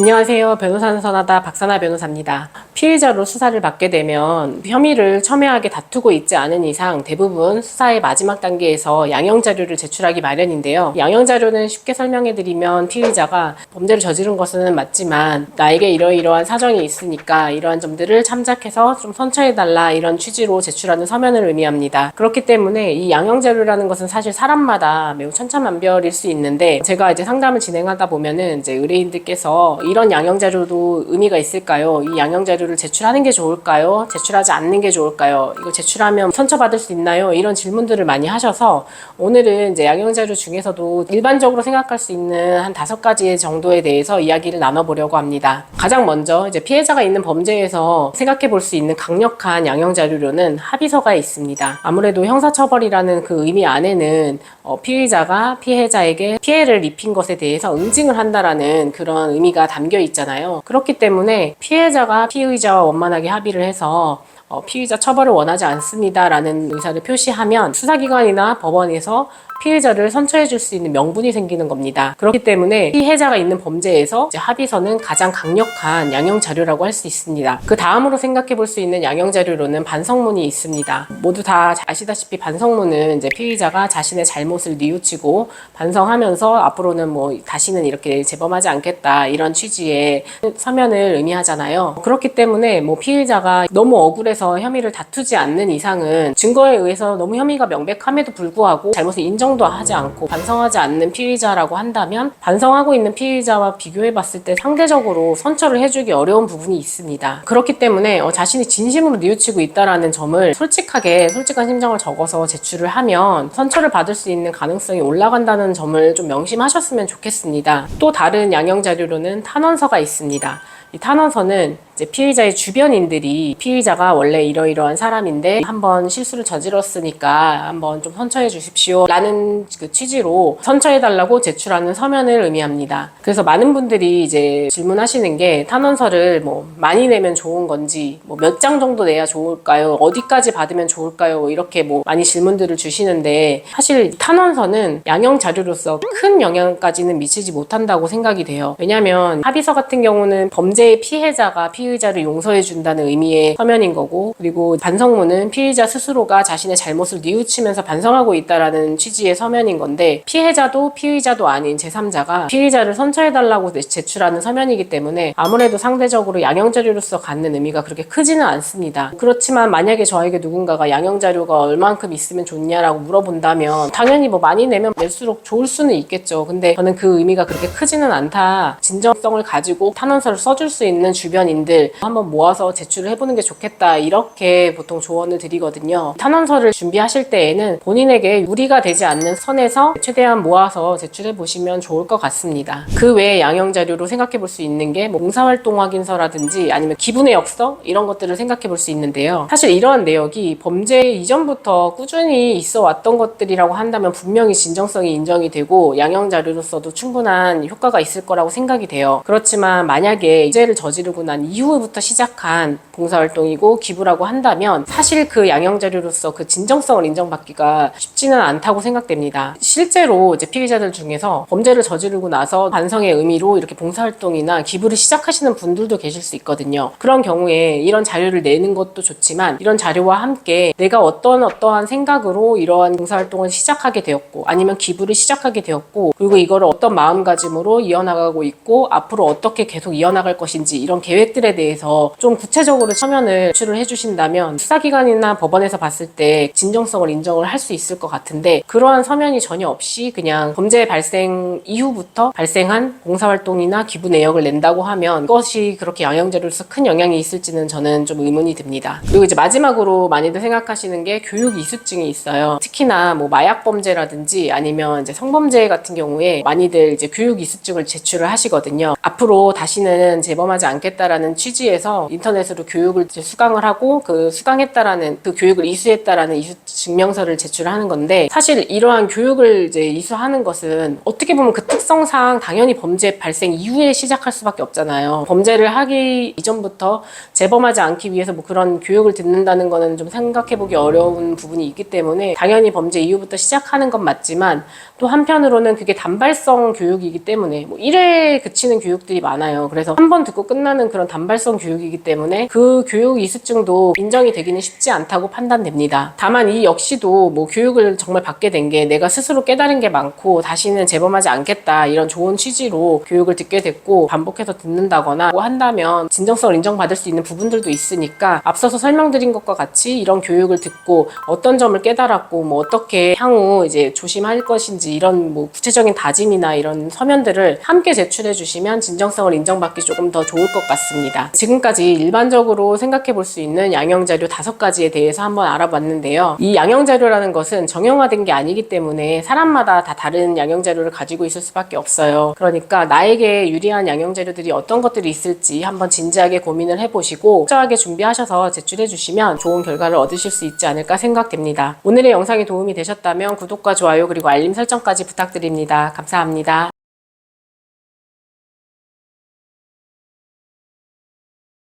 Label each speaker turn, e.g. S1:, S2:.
S1: 안녕하세요. 변호사는 선하다 박사나 변호사입니다. 피의자로 수사를 받게 되면 혐의를 첨예하게 다투고 있지 않은 이상 대부분 수사의 마지막 단계에서 양형자료를 제출하기 마련인데요. 양형자료는 쉽게 설명해드리면 피의자가 범죄를 저지른 것은 맞지만 나에게 이러이러한 사정이 있으니까 이러한 점들을 참작해서 좀 선처해달라, 이런 취지로 제출하는 서면을 의미합니다. 그렇기 때문에 이 양형자료라는 것은 사실 사람마다 매우 천차만별일 수 있는데, 제가 이제 상담을 진행하다 보면은 이제 의뢰인들께서 이런 양형자료도 의미가 있을까요? 이 양형자료를 제출하는 게 좋을까요? 제출하지 않는 게 좋을까요? 이거 제출하면 선처받을 수 있나요? 이런 질문들을 많이 하셔서 오늘은 이제 양형자료 중에서도 일반적으로 생각할 수 있는 한 5가지 정도에 대해서 이야기를 나눠보려고 합니다. 가장 먼저 이제 피해자가 있는 범죄에서 생각해 볼 수 있는 강력한 양형자료로는 합의서가 있습니다. 아무래도 형사처벌이라는 그 의미 안에는 피의자가 피해자에게 피해를 입힌 것에 대해서 응징을 한다라는 그런 의미가 담겨 있잖아요. 그렇기 때문에 피해자가 피의자와 원만하게 합의를 해서 피의자 처벌을 원하지 않습니다라는 의사를 표시하면 수사기관이나 법원에서 피해자를 선처해 줄 수 있는 명분이 생기는 겁니다. 그렇기 때문에 피해자가 있는 범죄에서 이제 합의서는 가장 강력한 양형자료라고 할 수 있습니다. 그 다음으로 생각해 볼 수 있는 양형자료로는 반성문이 있습니다. 모두 다 아시다시피 반성문은 이제 피의자가 자신의 잘못을 뉘우치고 반성하면서 앞으로는 뭐 다시는 이렇게 재범하지 않겠다, 이런 취지의 서면을 의미하잖아요. 그렇기 때문에 뭐 피의자가 너무 억울해서 혐의를 다투지 않는 이상은 증거에 의해서 너무 혐의가 명백함에도 불구하고 잘못을 인정도 하지 않고 반성하지 않는 피의자라고 한다면, 반성하고 있는 피의자와 비교해 봤을 때 상대적으로 선처를 해주기 어려운 부분이 있습니다. 그렇기 때문에 자신이 진심으로 뉘우치고 있다라는 점을 솔직한 심정을 적어서 제출을 하면 선처를 받을 수 있는 가능성이 올라간다는 점을 좀 명심하셨으면 좋겠습니다. 또 다른 양형자료로는 탄원서가 있습니다. 이 탄원서는 이제 피의자의 주변인들이 피의자가 원래 이러이러한 사람인데 한번 실수를 저질렀으니까 한번 좀 선처해 주십시오 라는 그 취지로 선처해달라고 제출하는 서면을 의미합니다. 그래서 많은 분들이 이제 질문하시는 게, 탄원서를 뭐 많이 내면 좋은 건지, 뭐 몇 장 정도 내야 좋을까요? 어디까지 받으면 좋을까요? 이렇게 뭐 많이 질문들을 주시는데, 사실 탄원서는 양형 자료로서 큰 영향까지는 미치지 못한다고 생각이 돼요. 왜냐하면 합의서 같은 경우는 범죄의 피해자가 피의자를 용서해 준다는 의미의 서면인 거고, 그리고 반성문은 피의자 스스로가 자신의 잘못을 뉘우치면서 반성하고 있다라는 취지의 서면인 건데, 피해자도 피의자도 아닌 제3자가 피의자를 선처해달라고 제출하는 서면이기 때문에 아무래도 상대적으로 양형자료로서 갖는 의미가 그렇게 크지는 않습니다. 그렇지만 만약에 저에게 누군가가 양형자료가 얼만큼 있으면 좋냐라고 물어본다면 당연히 뭐 많이 내면 낼수록 좋을 수는 있겠죠. 근데 저는 그 의미가 그렇게 크지는 않다, 진정성을 가지고 탄원서를 써줄 수 있는 주변인들 한번 모아서 제출을 해보는 게 좋겠다, 이렇게 보통 조언을 드리거든요. 탄원서를 준비하실 때에는 본인에게 무리가 되지 않는 선에서 최대한 모아서 제출해 보시면 좋을 것 같습니다. 그 외에 양형자료로 생각해 볼 수 있는 게 봉사활동 확인서라든지 아니면 기부내역서, 이런 것들을 생각해 볼 수 있는데요. 사실 이러한 내역이 범죄 이전부터 꾸준히 있어 왔던 것들이라고 한다면 분명히 진정성이 인정이 되고 양형자료로서도 충분한 효과가 있을 거라고 생각이 돼요. 그렇지만 만약에 죄를 저지르고 난 이후부터 시작한 봉사활동이고 기부라고 한다면 사실 그 양형자료로서 그 진정성을 인정받기가 쉽지는 않다고 생각됩니다. 실제로 이제 피의자들 중에서 범죄를 저지르고 나서 반성의 의미로 이렇게 봉사활동이나 기부를 시작하시는 분들도 계실 수 있거든요. 그런 경우에 이런 자료를 내는 것도 좋지만, 이런 자료와 함께 내가 어떠한 생각으로 이러한 봉사활동을 시작하게 되었고, 아니면 기부를 시작하게 되었고, 그리고 이거를 어떤 마음가짐으로 이어나가고 있고 앞으로 어떻게 계속 이어나갈 것인지, 이런 계획들에 대해서 좀 구체적으로 서면을 제출을 해주신다면 수사기관이나 법원에서 봤을 때 진정성을 인정을 할 수 있을 것 같은데, 그러한 서면이 전혀 없이 그냥 범죄 발생 이후부터 발생한 봉사활동이나 기부 내역을 낸다고 하면 그것이 그렇게 양형자료로서 큰 영향이 있을지는 저는 좀 의문이 듭니다. 그리고 이제 마지막으로 많이들 생각하시는 게 교육 이수증이 있어요. 특히나 뭐 마약 범죄라든지 아니면 이제 성범죄 같은 경우에 많이들 이제 교육 이수증을 제출을 하시거든요. 앞으로 다시는 재범하지 않겠다라는 취지에서 인터넷으로 교육을 수강을 하고 그 수강했다라는, 그 교육을 이수했다라는 이수 증명서를 제출하는 건데, 사실 이러한 교육을 이제 이수하는 것은 어떻게 보면 그 특성상 당연히 범죄 발생 이후에 시작할 수밖에 없잖아요. 범죄를 하기 이전부터 재범하지 않기 위해서 뭐 그런 교육을 듣는다는 거는 좀 생각해보기 어려운 부분이 있기 때문에 당연히 범죄 이후부터 시작하는 건 맞지만 또 한편으로는 그게 단발성 교육이기 때문에 뭐 1회에 그치는 교육들이 많아요. 그래서 한 번 듣고 끝나는 그런 단발성 교육이기 때문에 그 교육 이수증도 인정이 되기는 쉽지 않다고 판단됩니다. 다만 이 역시도 뭐 교육을 정말 받게 된 게 내가 스스로 깨달은 게 많고 다시는 재범하지 않겠다 이런 좋은 취지로 교육을 듣게 됐고 반복해서 듣는다거나 뭐 한다면 진정성을 인정받을 수 있는 부분들도 있으니까 앞서서 설명드린 것과 같이 이런 교육을 듣고 어떤 점을 깨달았고 뭐 어떻게 향후 이제 조심할 것인지 이런 뭐 구체적인 다짐이나 이런 서면들을 함께 제출해 주시면 진정성을 인정받기 조금 더 좋을 것 같습니다. 지금까지 일반적으로 생각해 볼 수 있는 양형자료 5가지에 대해서 한번 알아봤는데요. 이 양형자료라는 것은 정형화된 게 아니기 때문에 사람마다 다 다른 양형자료를 가지고 있을 수밖에 없어요. 그러니까 나에게 유리한 양형자료들이 어떤 것들이 있을지 한번 진지하게 고민을 해보시고 철저하게 준비하셔서 제출해 주시면 좋은 결과를 얻으실 수 있지 않을까 생각됩니다. 오늘의 영상이 도움이 되셨다면 구독과 좋아요 그리고 알림 설정까지 부탁드립니다. 감사합니다.